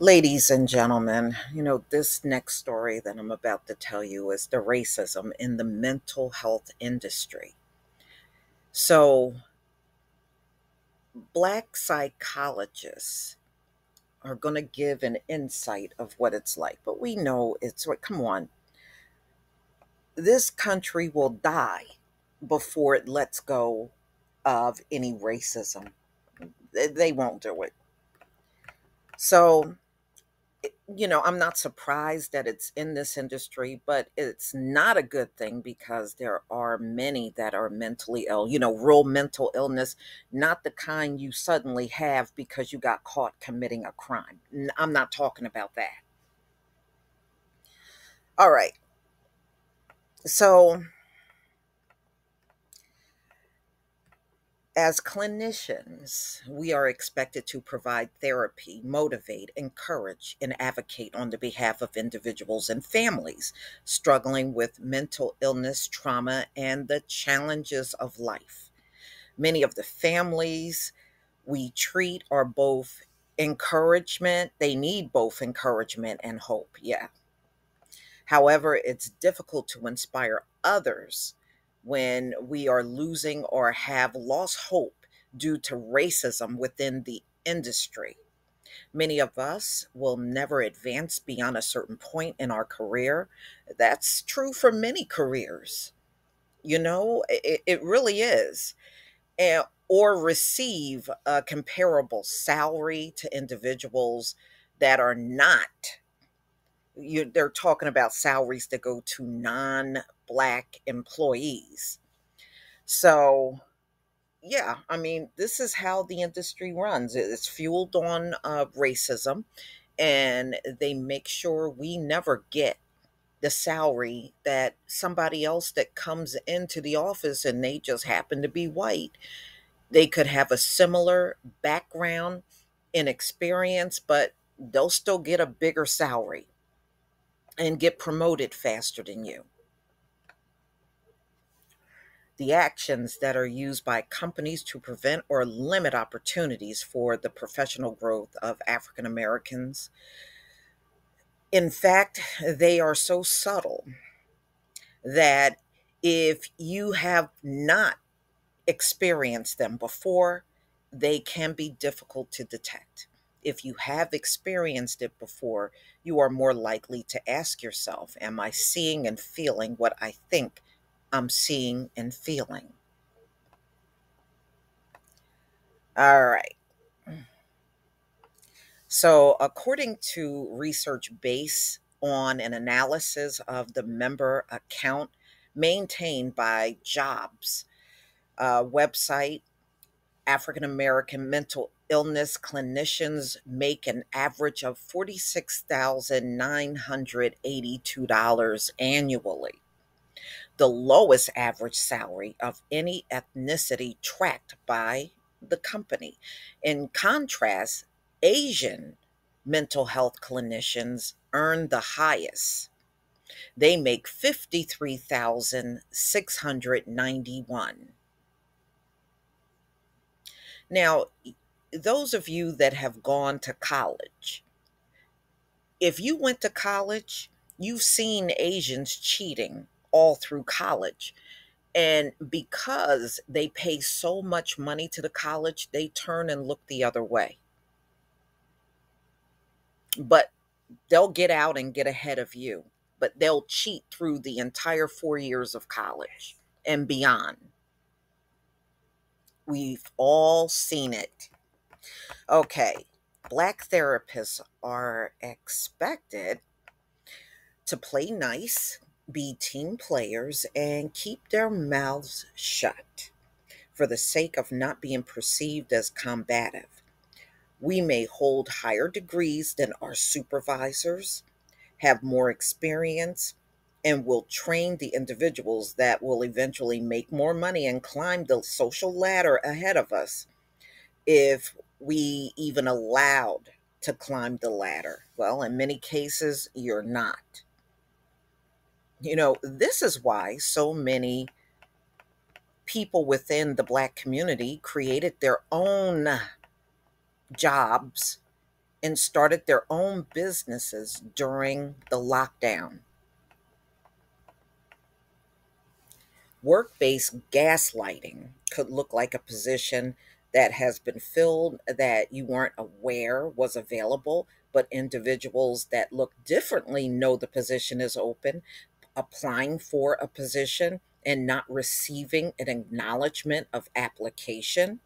Ladies and gentlemen, this next story that I'm about to tell you is the racism in the mental health industry. So, Black psychologists are going to give an insight of what it's like, but we know it's what, come on, this country will die before it lets go of any racism. They won't do it. So, I'm not surprised that it's in this industry, but it's not a good thing because there are many that are mentally ill, real mental illness, not the kind you suddenly have because you got caught committing a crime. I'm not talking about that. All right. So, as clinicians, we are expected to provide therapy, motivate, encourage, and advocate on the behalf of individuals and families struggling with mental illness, trauma, and the challenges of life. Many of the families we treat are both encouragement, they need both encouragement and hope. Yeah. However, it's difficult to inspire others when we are losing or have lost hope due to racism within the industry. Many of us will never advance beyond a certain point in our career. That's true for many careers. It really is. Or receive a comparable salary to individuals that are not they're talking about salaries that go to non-black employees. So yeah, I mean, this is how the industry runs. It's fueled on racism, and they make sure we never get the salary that somebody else that comes into the office and they just happen to be white. They could have a similar background and experience, but they'll still get a bigger salary and get promoted faster than you. The actions that are used by companies to prevent or limit opportunities for the professional growth of African Americans. In fact, they are so subtle that if you have not experienced them before, they can be difficult to detect. If you have experienced it before, you are more likely to ask yourself, am I seeing and feeling what I think I'm seeing and feeling? All right. So, according to research based on an analysis of the member account maintained by Jobs website, African American mental illness clinicians make an average of $46,982 annually, the lowest average salary of any ethnicity tracked by the company. In contrast, Asian mental health clinicians earn the highest. They make 53,691. Now, those of you that have gone to college, if you went to college, you've seen Asians cheating all through college. And because they pay so much money to the college, they turn and look the other way. But they'll get out and get ahead of you, but they'll cheat through the entire 4 years of college and beyond. We've all seen it. Okay, Black therapists are expected to play nice, be team players, and keep their mouths shut for the sake of not being perceived as combative. We may hold higher degrees than our supervisors, have more experience, and will train the individuals that will eventually make more money and climb the social ladder ahead of us if we even allowed to climb the ladder. Well, in many cases, you're not. This is why so many people within the Black community created their own jobs and started their own businesses during the lockdown. Work-based gaslighting could look like a position that has been filled that you weren't aware was available, but individuals that look differently know the position is open, applying for a position and not receiving an acknowledgement of application,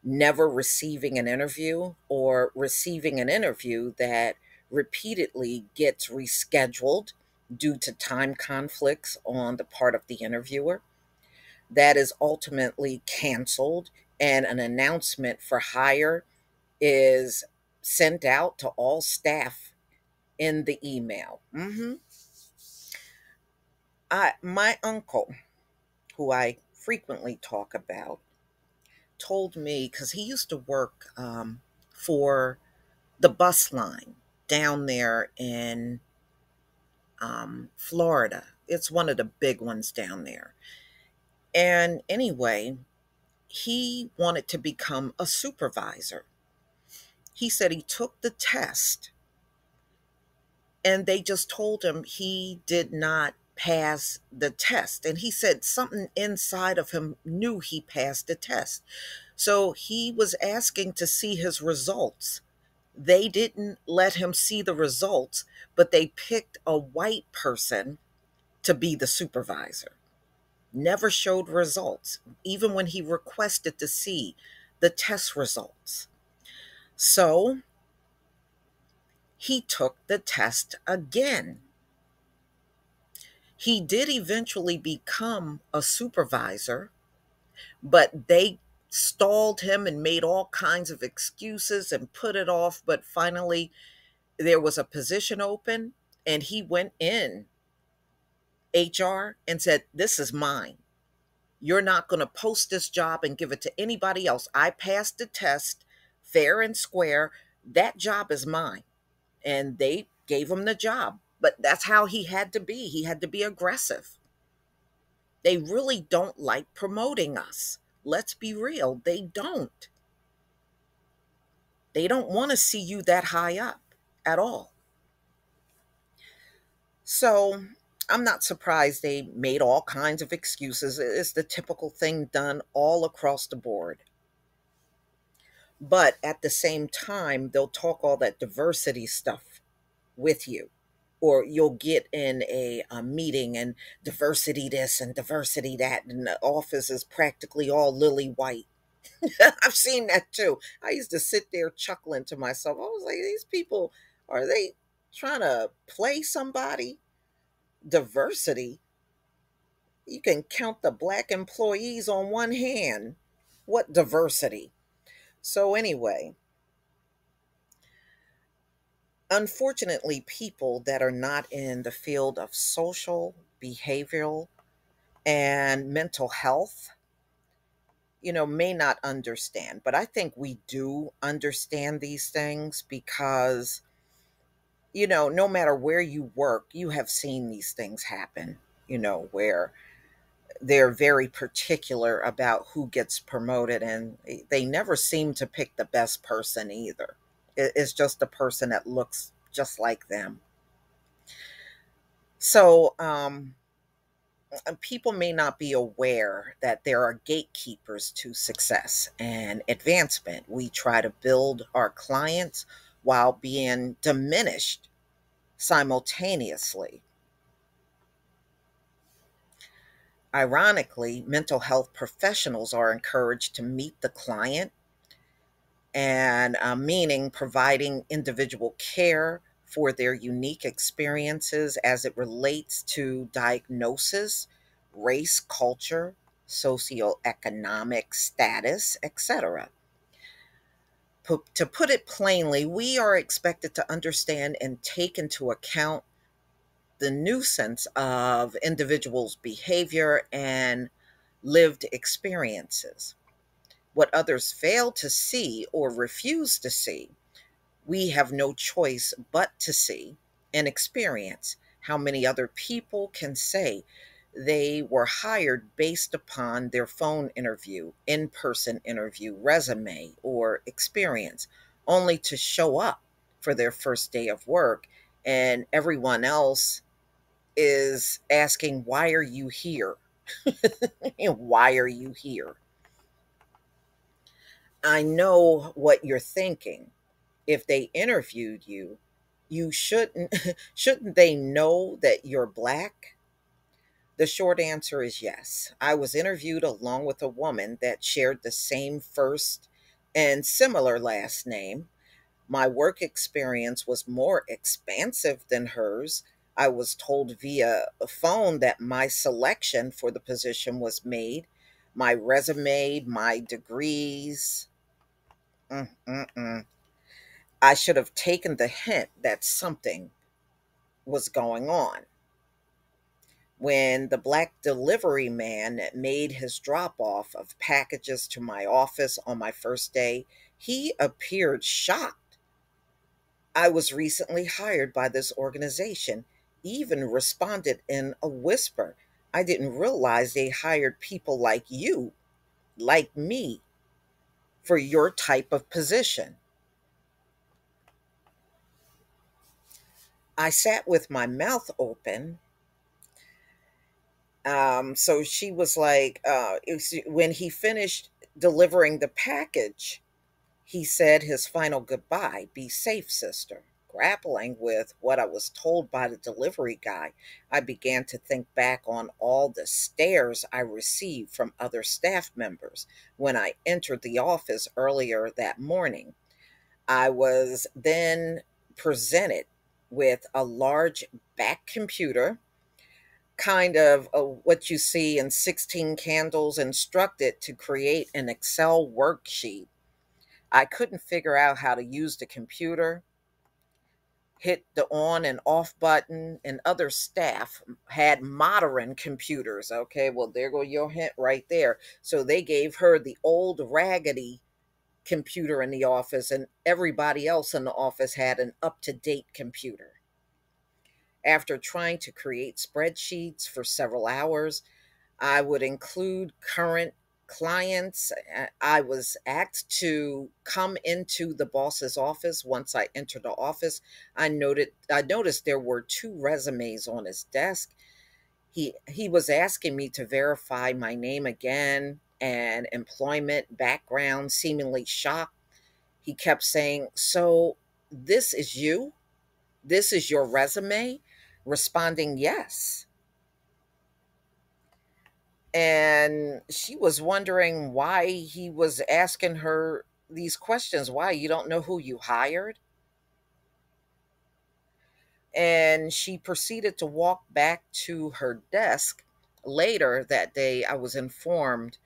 never receiving an interview, or receiving an interview that repeatedly gets rescheduled due to time conflicts on the part of the interviewer, that is ultimately canceled, and an announcement for hire is sent out to all staff in the email. My uncle, who I frequently talk about, told me, because he used to work for the bus line down there in Florida. It's one of the big ones down there. And anyway, he wanted to become a supervisor. He said he took the test and they just told him he did not pass the test. And he said something inside of him knew he passed the test. So he was asking to see his results. They didn't let him see the results, but they picked a white person to be the supervisor. Never showed results, even when he requested to see the test results. So he took the test again. He did eventually become a supervisor, but they stalled him and made all kinds of excuses and put it off. But finally, there was a position open, and he went in HR and said, "This is mine. You're not going to post this job and give it to anybody else. I passed the test fair and square. That job is mine." And they gave him the job. But that's how he had to be. He had to be aggressive. They really don't like promoting us. Let's be real. They don't. They don't want to see you that high up at all. So I'm not surprised they made all kinds of excuses. It's the typical thing done all across the board. But at the same time, they'll talk all that diversity stuff with you. Or you'll get in a meeting and diversity this and diversity that, and the office is practically all lily white. I've seen that too. I used to sit there chuckling to myself. I was like, these people, are they trying to play somebody? Diversity? You can count the black employees on one hand. What diversity? So, anyway, unfortunately, people that are not in the field of social, behavioral, and mental health, may not understand. But I think we do understand these things because, no matter where you work, you have seen these things happen, where they're very particular about who gets promoted, and they never seem to pick the best person either. It's just the person that looks just like them. So, people may not be aware that there are gatekeepers to success and advancement. We try to build our clients while being diminished simultaneously. Ironically, mental health professionals are encouraged to meet the client, and meaning providing individual care for their unique experiences as it relates to diagnosis, race, culture, socioeconomic status, etc. To put it plainly, we are expected to understand and take into account the nuisance of individuals' behavior and lived experiences. What others fail to see or refuse to see, we have no choice but to see and experience. How many other people can say they were hired based upon their phone interview, in person interview, resume, or experience, only to show up for their first day of work, and everyone else is asking, "Why are you here?" And why are you here? I know what you're thinking. If they interviewed you, you shouldn't shouldn't they know that you're black? The short answer is yes. I was interviewed along with a woman that shared the same first and similar last name. My work experience was more expansive than hers. I was told via a phone that my selection for the position was made. My resume, my degrees. Mm-mm-mm. I should have taken the hint that something was going on. When the black delivery man made his drop off of packages to my office on my first day, he appeared shocked. I was recently hired by this organization, even responded in a whisper. I didn't realize they hired people like you, like me, for your type of position. I sat with my mouth open. So she was like, when he finished delivering the package, he said his final goodbye, "Be safe, sister." Grappling with what I was told by the delivery guy, I began to think back on all the stares I received from other staff members when I entered the office earlier that morning. I was then presented with a large back computer, kind of what you see in 16 Candles, instructed to create an Excel worksheet. I couldn't figure out how to use the computer, hit the on and off button, and other staff had modern computers. Okay, well, there go your hint right there. So they gave her the old raggedy computer in the office, and everybody else in the office had an up to date computer. After trying to create spreadsheets for several hours, I would include current clients. I was asked to come into the boss's office. Once I entered the office, I noticed there were two resumes on his desk. He was asking me to verify my name again and employment background, seemingly shocked. He kept saying, "So this is you? This is your resume?" Responding, "Yes." And she was wondering why he was asking her these questions. Why, you don't know who you hired? And she proceeded to walk back to her desk. Later that day, I was informed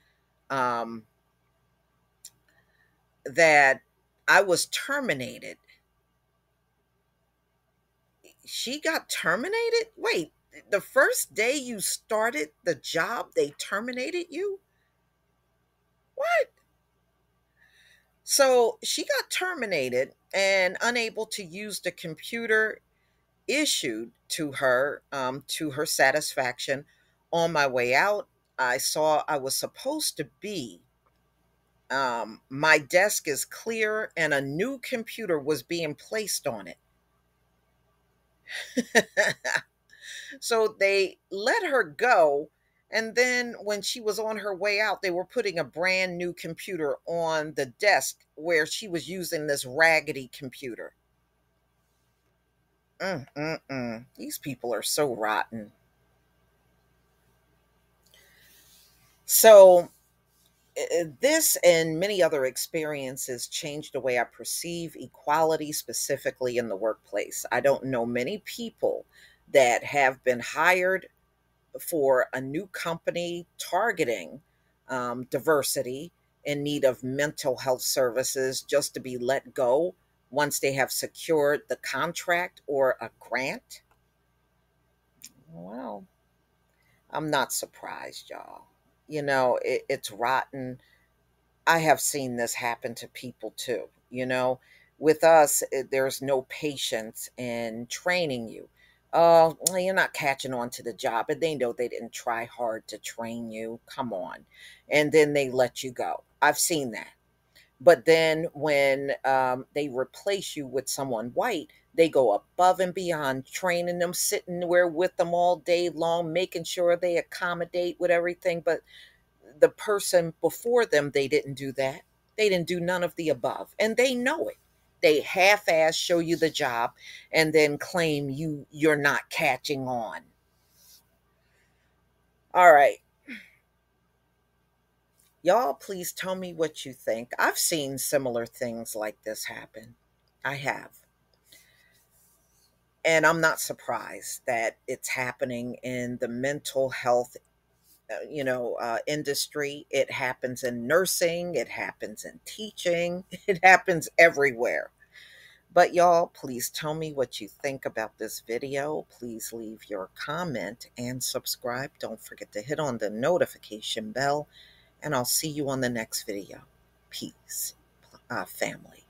um, that I was terminated. She got terminated? Wait, the first day you started the job, they terminated you? What? So she got terminated and unable to use the computer issued to her satisfaction. On my way out, I saw I was supposed to be. My desk is clear, and a new computer was being placed on it. So they let her go. And then when she was on her way out, they were putting a brand new computer on the desk where she was using this raggedy computer. These people are so rotten. So, this and many other experiences changed the way I perceive equality, specifically in the workplace. I don't know many people that have been hired for a new company targeting diversity in need of mental health services just to be let go once they have secured the contract or a grant. Well, I'm not surprised, y'all. It's rotten. I have seen this happen to people too. With us, there's no patience in training you. Oh, well, you're not catching on to the job, and they know they didn't try hard to train you. Come on. And then they let you go. I've seen that. But then when they replace you with someone white, they go above and beyond, training them, sitting there with them all day long, making sure they accommodate with everything. But the person before them, they didn't do that. They didn't do none of the above, and they know it. They half-ass show you the job and then claim you're not catching on. All right. Y'all, please tell me what you think. I've seen similar things like this happen. I have. And I'm not surprised that it's happening in the mental health industry. It happens in nursing, it happens in teaching, it happens everywhere. But y'all, please tell me what you think about this video. Please leave your comment and subscribe. Don't forget to hit on the notification bell, and I'll see you on the next video. Peace, family.